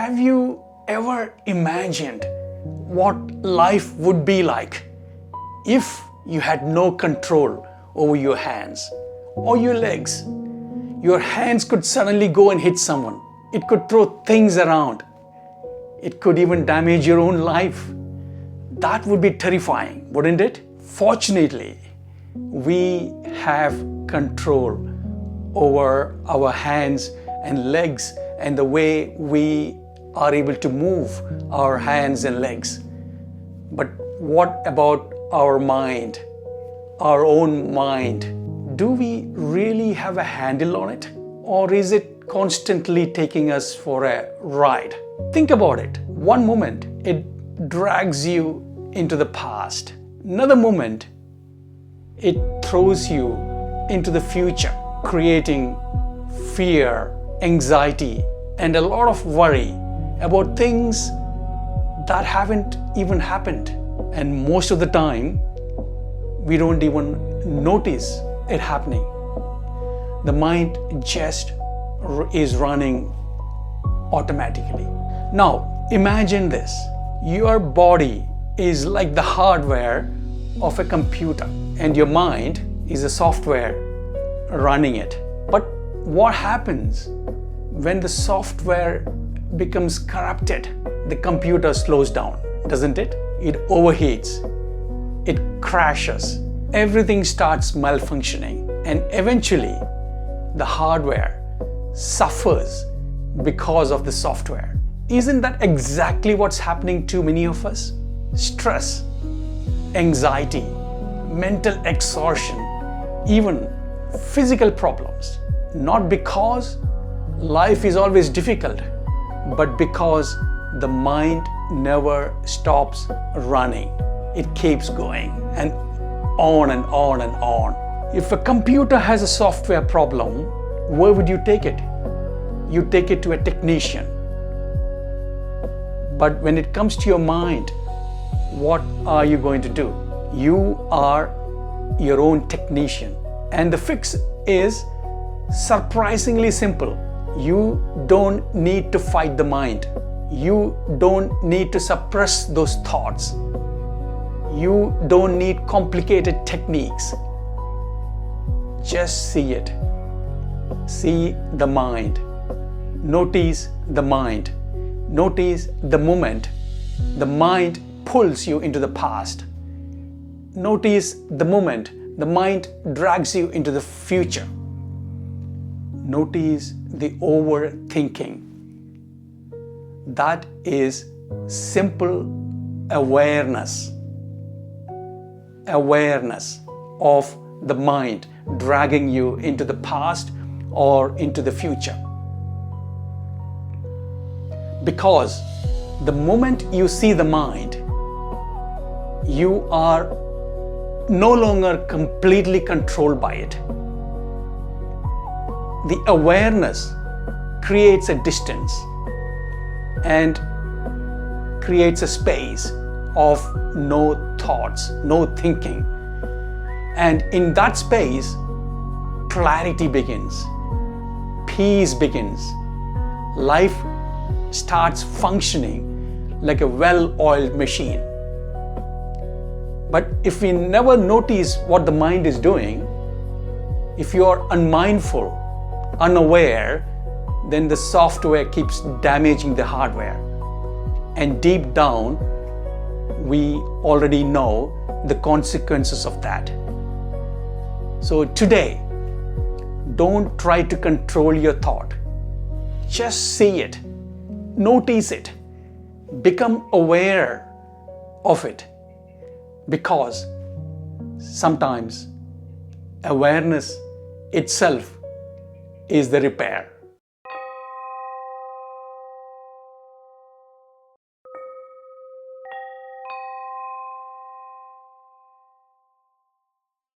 Have you ever imagined what life would be like if you had no control over your hands or your legs? Your hands could suddenly go and hit someone. It could throw things around. It could even damage your own life. That would be terrifying, wouldn't it? Fortunately, we have control over our hands and legs and the way we are able to move our hands and legs. But what about our mind, our own mind? Do we really have a handle on it? Or is it constantly taking us for a ride? Think about it. One moment, it drags you into the past. Another moment, it throws you into the future, creating fear, anxiety, and a lot of worry about things that haven't even happened. And most of the time, we don't even notice it happening. The mind just is running automatically. Now, imagine this. Your body is like the hardware of a computer, and your mind is the software running it. But what happens when the software becomes corrupted? The computer slows down, doesn't it? It overheats, it crashes, everything starts malfunctioning, and eventually the hardware suffers because of the software. Isn't that exactly what's happening to many of us? Stress, anxiety, mental exhaustion, even physical problems. Not because life is always difficult, but because the mind never stops running. It keeps going and on and on and on. If a computer has a software problem, where would you take it? You take it to a technician. But when it comes to your mind, what are you going to do? You are your own technician. And the fix is surprisingly simple. You don't need to fight the mind. You don't need to suppress those thoughts. You don't need complicated techniques. Just see it. See the mind. Notice the mind. Notice the moment the mind pulls you into the past. Notice the moment the mind drags you into the future. Notice the overthinking. That is simple awareness. Awareness of the mind dragging you into the past or into the future. Because the moment you see the mind, you are no longer completely controlled by it. The awareness creates a distance and creates a space of no thoughts, no thinking. And in that space, clarity begins, peace begins, life starts functioning like a well-oiled machine. But if we never notice what the mind is doing, if you are unmindful, unaware, then the software keeps damaging the hardware. And deep down, we already know the consequences of that. So today, don't try to control your thought. Just see it. Notice it. Become aware of it. Because sometimes awareness itself is the repair.